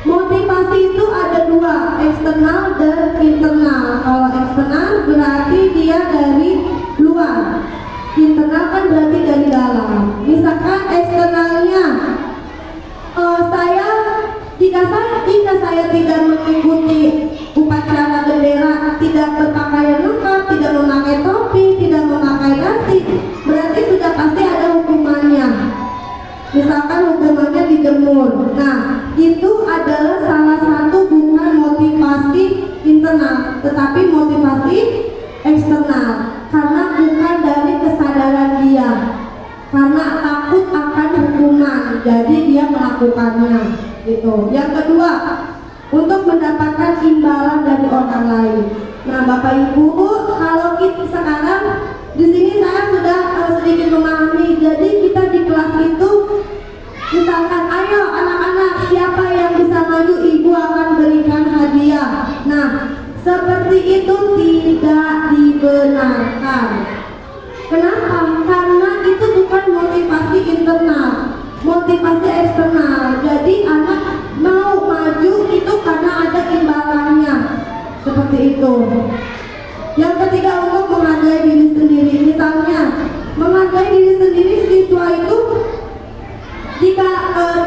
motivasi itu ada dua, eksternal dan internal. Kalau eksternal berarti dia dari luar, internal kan berarti dari dalam. Misalkan eksternalnya jika saya tidak mengikuti upacara bendera, tidak berpakaian lengkap, tidak memakai topi, tidak memakai dasi, berarti sudah pasti ada hukumannya. Misalkan hukumannya dijemur. Nah, itu adalah salah satu bukan motivasi internal, tetapi motivasi eksternal, karena bukan dari kesadaran dia, karena takut akan hukuman, jadi dia melakukannya. Gitu. Yang kedua, untuk mendapatkan imbalan dari orang lain. Nah, Bapak Ibu, kalau kita sekarang di sini saya sudah sedikit memahami. Jadi kita di kelas itu, misalkan, ayo anak-anak, siapa yang bisa maju, ibu akan berikan hadiah. Nah, seperti itu tidak dibenarkan. Kenapa? Karena itu bukan motivasi internal, motivasi eksternal. Jadi anak mau maju itu karena ada imbalannya, seperti itu. Yang ketiga, untuk menghargai diri sendiri. Misalnya menghargai diri sendiri, siswa itu jika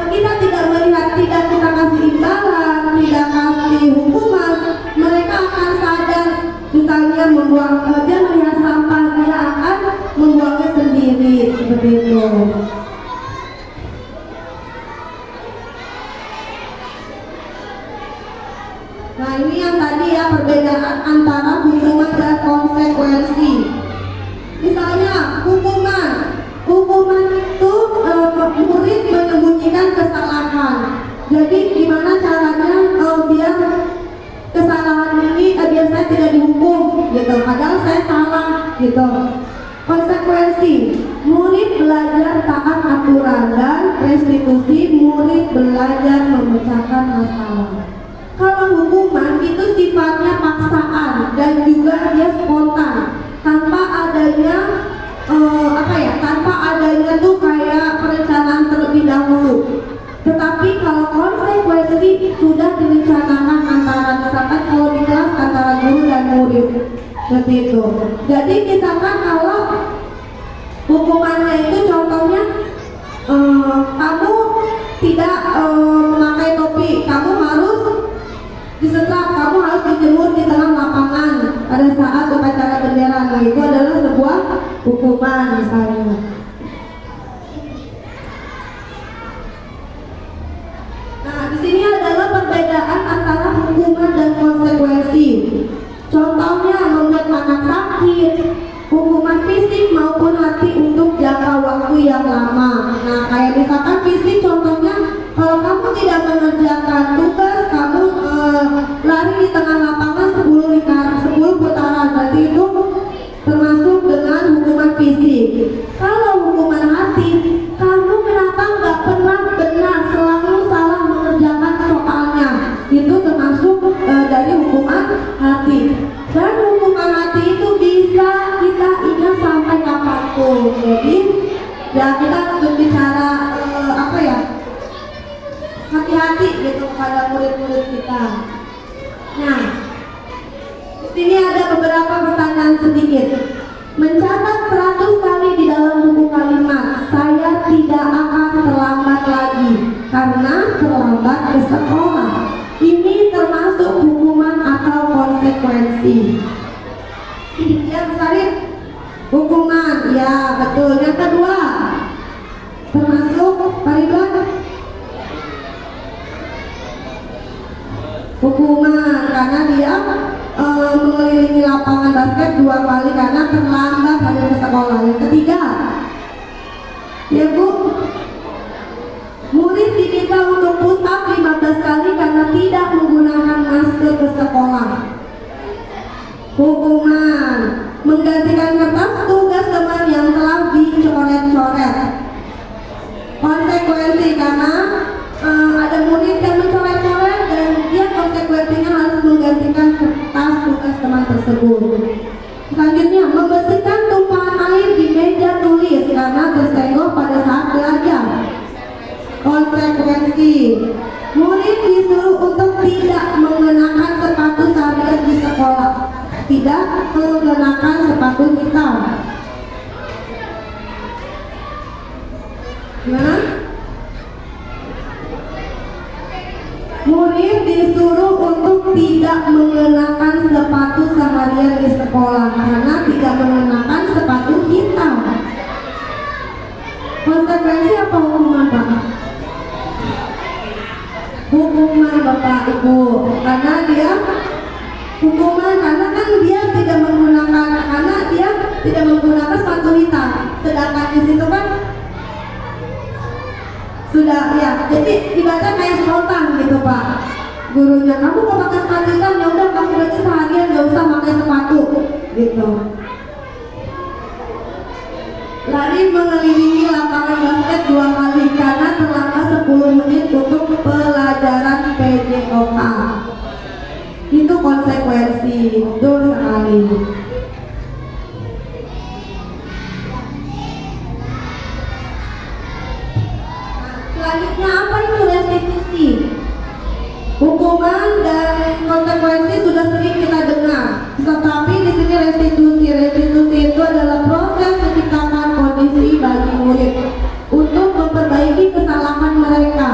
kita tidak melihat, tidak kita kasih imbalan, tidak kasih hukuman, mereka akan sadar. Misalnya membuang, dia melihat sampah, dia akan membuangnya sendiri, seperti itu. Nah, ini yang tadi ya, perbedaan antara hukuman dan konsekuensi. Misalnya hukuman itu murid menyembunyikan kesalahan. Jadi gimana caranya biar kesalahan ini biar saya tidak dihukum gitu, padahal saya salah gitu. Konsekuensi, murid belajar taat aturan, dan restitusi, murid belajar memecahkan masalah. Kalau hukuman itu sifatnya paksaan dan juga dia spontan, tanpa adanya tanpa adanya tuh kayak perencanaan terlebih dahulu. Tetapi kalau konsekuensi sudah direncanakan antara, misalkan kalau di kelas antara guru dan murid, seperti itu. Jadi misalkan kalau hukumannya itu contohnya kamu tidak memakai topi, kamu harus disetrap, kamu harus dijemur di tengah lapangan pada saat upacara bendera. Nah, itu adalah sebuah hukuman misalnya. Nah, di sini adalah perbedaan antara hukuman dan konsekuensi. Contohnya membuat anak sakit, hukuman fisik maupun hati untuk jangka waktu yang lama. Nah, kayak misalkan fisik, contohnya kalau kamu tidak mengerjakan tugas, kamu lari di tengah lapangan 10 putaran, berarti itu termasuk dengan hukuman fisik. Kalau hukuman hati, kamu kenapa nggak pernah benar, selalu salah mengerjakan soalnya, itu termasuk dari hukuman hati. Dan hukuman hati itu bisa kita ingat sampai kapanpun. Jadi ya kita harus bicara hati-hati gitu kepada murid-murid kita. Nah, di sini ada beberapa pertanyaan sedikit. Mencatat 100 kali di dalam buku kalimat, saya tidak akan terlambat lagi karena terlambat ke sekolah. Ini termasuk hukuman atau konsekuensi? Ya, misalnya hukuman, ya betul. Yang kedua, termasuk Pak Ridwan, hukuman karena dia mengelilingi lapangan basket 2 kali karena terlambat hadir ke sekolah. Yang ketiga, ya Bu, murid diminta untuk push up 15 kali karena tidak menggunakan masker ke sekolah. Hukuman, menggantikan kertas tugas teman yang telah dicoret-coret. Konsekuensi, karena ada murid yang mencoret-coret dan dia konsekuensinya harus menggantikan kertas tugas teman tersebut. Selanjutnya, membersihkan tumpahan air di meja tulis karena tersenggol pada saat belajar. Konsekuensi, murid disuruh untuk tidak mengenakan sepatu seharian di sekolah, tidak mengenakan sepatu hitam. Gimana? Murid disuruh untuk tidak mengenakan sepatu seharian di sekolah karena tidak mengenakan sepatu hitam. Konsekuensi apa hukuman Pak? Hukuman Bapak Ibu, karena dia hukuman karena kan dia tidak menggunakan sepatu hitam, sedangkan di situ kan sudah ya, jadi ibaratnya kayak spontan gitu Pak. Gurunya, kamu mau pakai sepatu hitam, ya udah kamu berarti seharian gak usah pakai sepatu gitu. Lari mengelilingi lapangan basket 2 kali karena terlambat 10 menit untuk pelajaran PJOK. Itu konsekuensi, betul sekali. Selanjutnya apa itu restitusi? Hukuman dan konsekuensi sudah sering kita dengar, tetapi di sini restitusi itu adalah proses menciptakan kondisi bagi murid untuk memperbaiki kesalahan mereka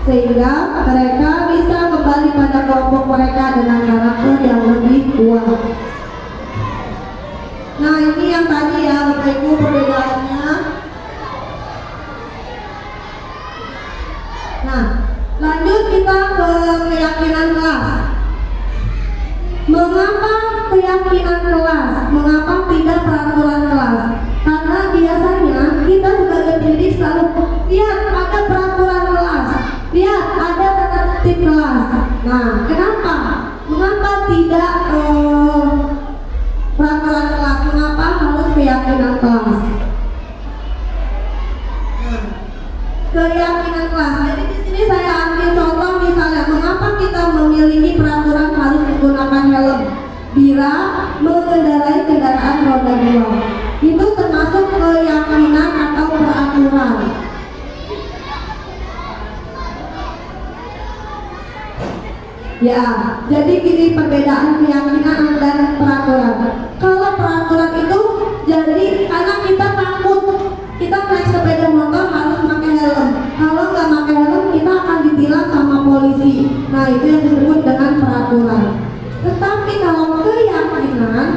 sehingga mereka bisa kembali pada kelompok mereka dengan karakter yang lebih kuat. Nah, ini yang tadi ya Bapak Ibu perbedaannya. Nah, lanjut kita ke keyakinan kelas. Mengapa keyakinan kelas? Mengapa tidak peraturan kelas? Karena biasanya kita sebagai pendidik selalu lihat ada peraturan kelas, lihat ada tata tertib kelas. Nah, kenapa? Mengapa tidak peraturan kelas? Mengapa harus keyakinan kelas? Keyakinan kelas. Jadi di sini saya ambil contoh misalnya, mengapa kita memiliki peraturan harus menggunakan helm bila mengendarai kendaraan roda 2. Itu termasuk keyakinan atau peraturan. Ya, jadi gini perbedaan keyakinan dan peraturan. Kalau peraturan itu jadi karena kita takut, kita naik sepeda motor harus pakai helm. Kalau nggak pakai helm kita akan ditilang sama polisi. Nah, itu yang disebut dengan peraturan. Tetapi kalau keyakinan,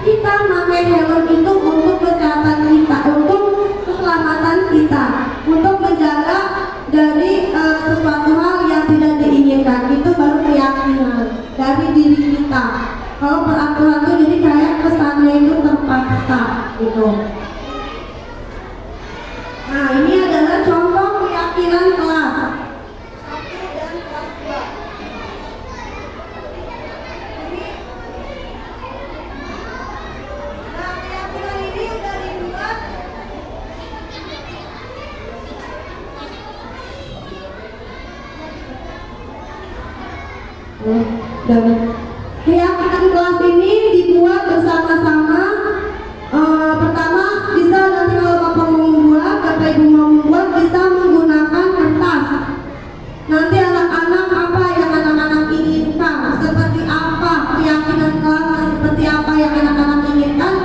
kita pakai helm itu untuk kesehatan kita, untuk keselamatan kita, untuk menjaga dari sesuatu hal yang tidak diinginkan. Itu baru keyakinan dari diri kita. Kalau peraturan itu jadi kayak kesannya itu terpaksa gitu. Nah, ini adalah contoh keyakinan kelas 1 dan kelas 2. Nah, keyakinan ini udah dibuat keyakinan kelas ini dibuat bersama-sama. Pertama bisa nanti kalau Bapak mau membuat, Bapak Ibu mau membuat bisa menggunakan kertas. Nanti anak-anak apa yang anak-anak inginkan, seperti apa keyakinan kelas, seperti apa yang anak-anak inginkan,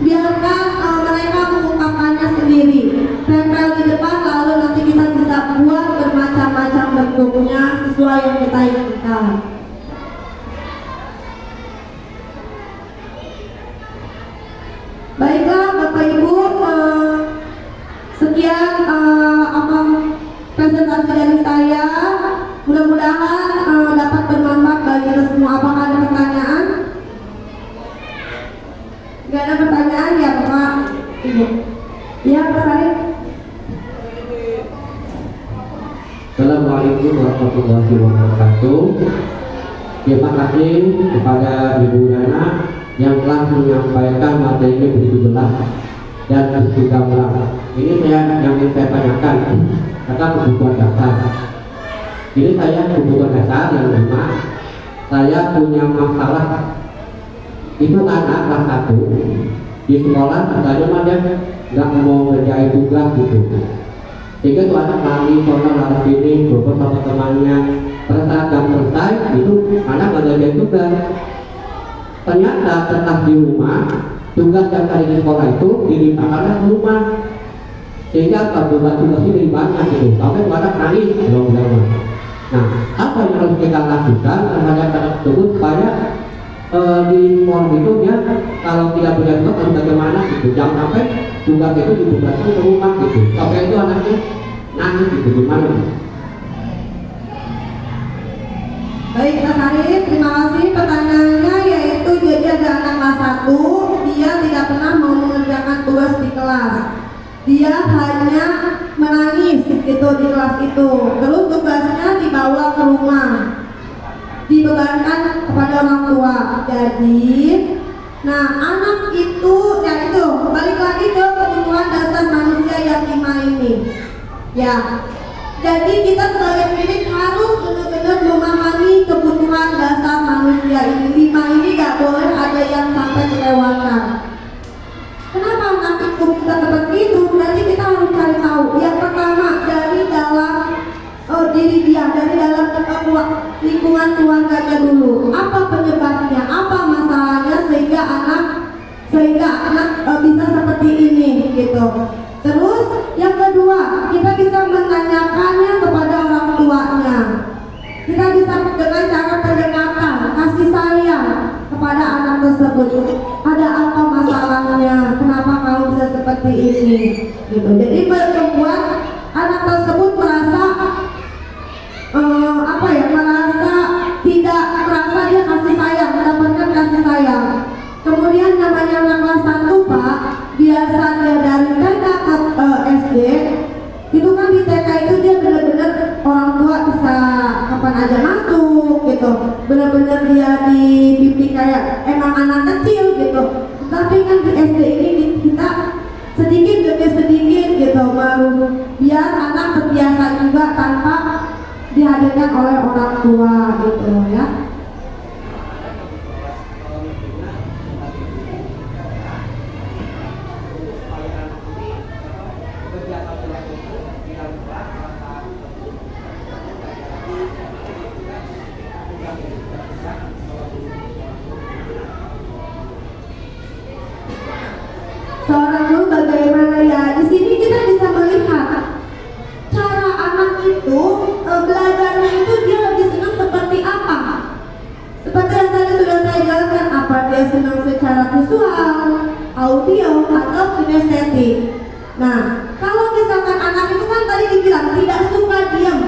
biarkan mereka mengungkapkannya sendiri. Tempel di depan, lalu nanti kita bisa buat bermacam-macam bentuknya sesuai yang kita inginkan. Baiklah Bapak Ibu, sekian presentasi dari saya. Mudah-mudahan dapat bermanfaat bagi kita semua. Apakah ada pertanyaan? Gak ada pertanyaan ya Bapak Ibu? Ya Pak Sarif. Assalamualaikum warahmatullahi wabarakatuh. Terima kasih kepada Ibu Yana yang telah menyampaikan materi ini begitu jelas dan begitu gamblang. Ini yang ingin saya tanyakan karena kebutuhan dasar. Ini saya kebutuhan dasar yang lima. Saya punya masalah. Itu anak kelas 1 di sekolah, misalnya dia nggak mau ngerjain tugas gitu. Sehingga tuh anak lari sana sini berupa sama temannya. Pada saat jam selesai itu anak ngerjain tugas. Ternyata setelah di rumah tugas yang tadi di sekolah itu dilimpahkan ke rumah, sehingga tugas ini banyak gitu sampai anak nangis belum. Nah, apa yang harus kita lakukan terhadap anak tersebut supaya di sekolah itu dia kalau tidak punya tugas harus bagaimana gitu, jangan sampai tugas itu ditugaskan ke rumah gitu sampai itu anaknya nangis gitu gimana? Baik Mas Arif, terima kasih pertanyaannya, yaitu jadi ada anak kelas 1, dia tidak pernah mau mengerjakan tugas di kelas, dia hanya menangis gitu di kelas itu, terus tugasnya dibawa ke rumah, dibebankan kepada orang tua. Jadi nah anak itu ya itu balik lagi ke kebutuhan dasar manusia yang 5 ini ya. Jadi kita sebagai pendidik harus benar-benar memahami kebutuhan dasar manusia ini. 5 ini gak boleh ada yang sampai terlewatkan. Kenapa anak itu bisa seperti itu? Berarti kita harus cari tahu. Yang pertama dari dalam diri dia, dari dalam lingkungan keluarganya dulu. Apa penyebabnya? Apa masalahnya sehingga anak bisa seperti ini gitu. Terus yang kedua, kita bisa menanyakannya kepada orang tuanya. Kita bisa dengan cara pendekatan, kasih sayang kepada anak tersebut. Ada apa masalahnya? Kenapa kamu bisa seperti ini? Gitu. Jadi membuat anak tersebut merasa merasa dia kasih sayang, mendapatkan kasih sayang. Kemudian namanya anak kelas 1 Pak, biasanya dari TK ke SD itu kan di TK itu dia benar-benar orang tua bisa kapan aja masuk gitu, benar-benar dia dibimbing kayak emang anak kecil gitu. Tapi kan di SD ini kita sedikit demi sedikit gitu biar anak terbiasa juga tanpa dihadirkan oleh orang tua gitu ya. Seorang guru bagaimana ya? Di sini kita bisa melihat cara anak itu belajarnya itu dia lebih senang seperti apa. Seperti yang tadi sudah saya jelaskan, apa dia senang secara visual, audio, atau kinestetik. Nah, kalau misalkan anak itu kan tadi dibilang tidak suka diam,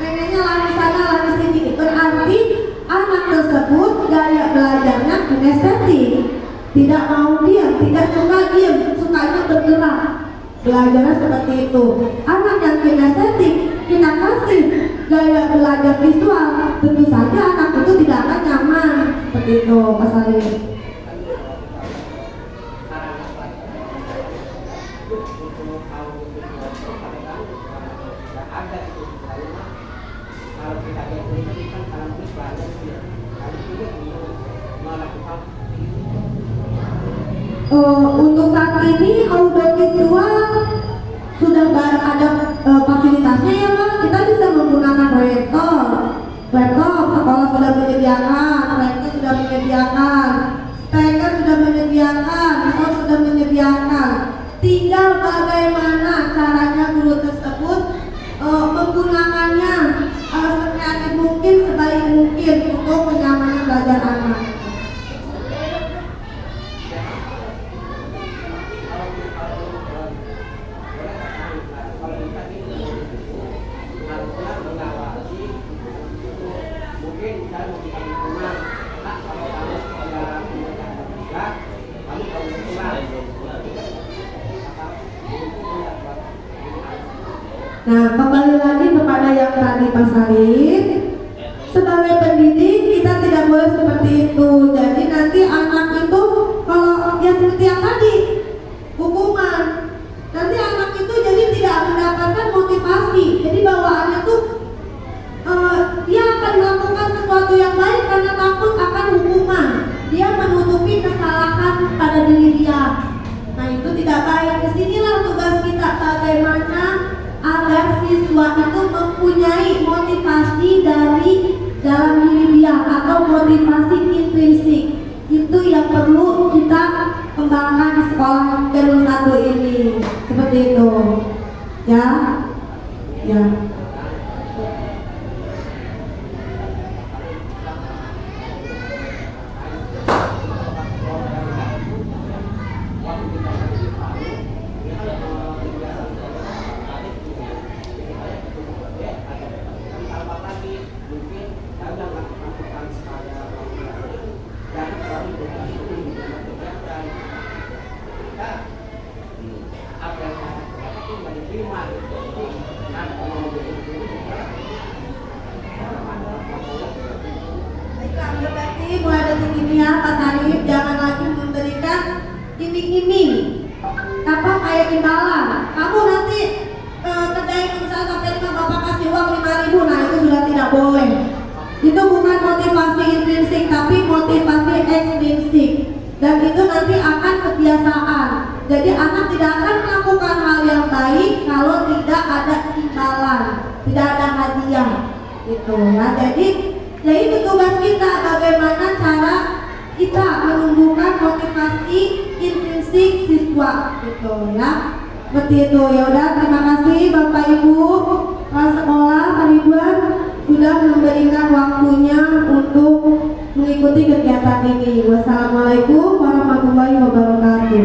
pengennya lari sana lari sini, berarti anak tersebut gaya belajarnya kinestetik. Tidak mau diam, tidak suka diam, sukanya bergerak. Belajarnya seperti itu. Anak yang kinestetik, kita kasih gaya belajar visual, tentu saja anak itu tidak akan nyaman. Seperti itu, Mas Arif. Untuk saat ini audiovisual sudah ada fasilitasnya ya Pak. Kita bisa menggunakan proyektor, laptop sekolah sudah menyediakan, proyektor sudah menyediakan, speaker sudah menyediakan, sound sudah menyediakan. Tinggal bagaimana caranya guru tersebut menggunakannya sekreatif mungkin, sebaik mungkin untuk kenyamanan belajar anak. Nah, kembali lagi kepada yang tadi Pak Sarif, sebagai pendidik kita tidak boleh seperti itu. Jadi nanti anak itu kalau ya seperti yang tadi hukuman, nanti anak itu jadi tidak mendapatkan motivasi. Jadi bawaannya tuh dia akan melakukan sesuatu yang baik karena takut akan hukuman. Dia menutupi kesalahan pada diri dia. Nah itu tidak baik. Kesinilah tugas kita bagaimana agar siswa itu mempunyai motivasi dari dalam diri dia atau motivasi intrinsik. Itu yang perlu kita kembangkan di sekolah Darul 1 ini, seperti itu ya. Berarti mulai detik ini ya Pak Sarif, jangan lagi memberikan iming-iming apa kayak imbalan. Kamu nanti kedai misalnya sampai lima bapak kasih uang 5.000, nah itu sudah tidak boleh. Itu bukan motivasi intrinsik tapi motivasi ekstrinsik, dan itu nanti akan kebiasaan. Jadi anak tidak akan melakukan hal yang baik kalau tidak ada imbalan, tidak ada hadiah gitu ya. Jadi itu tugas kita, bagaimana cara kita menumbuhkan motivasi intrinsik siswa gitu ya. Seperti itu ya. Udah, terima kasih Bapak Ibu kepala sekolah, Pak Ridwan sudah memberikan waktunya untuk mengikuti kegiatan ini. Wassalamualaikum warahmatullahi wabarakatuh.